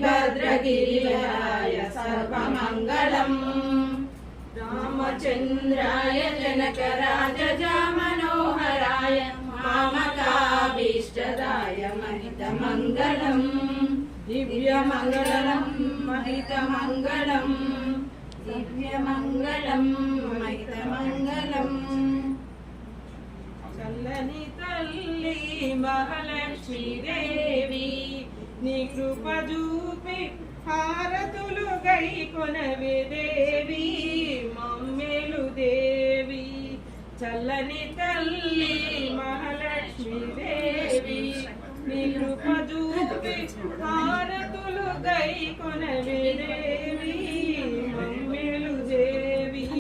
भद्रगिरिवराय सर्वमङ्गलम् रामचन्द्राय जनकराजमनोहराय मामकाभीष्टदाय महितमङ्गलम् दिव्यमङ्गलम् महितमङ्गलम् दिव्यमङ्गलम् महितमङ्गलम् చల్లని తల్లి మహాలక్ష్మీ దేవి నీ కృప చూపి హారతులు గైకొనవే దేవి మమ్మేలు దేవి చల్లని తల్లి మహాలక్ష్మీ దేవి నీ కృప చూపి హారతులు గైకొనవే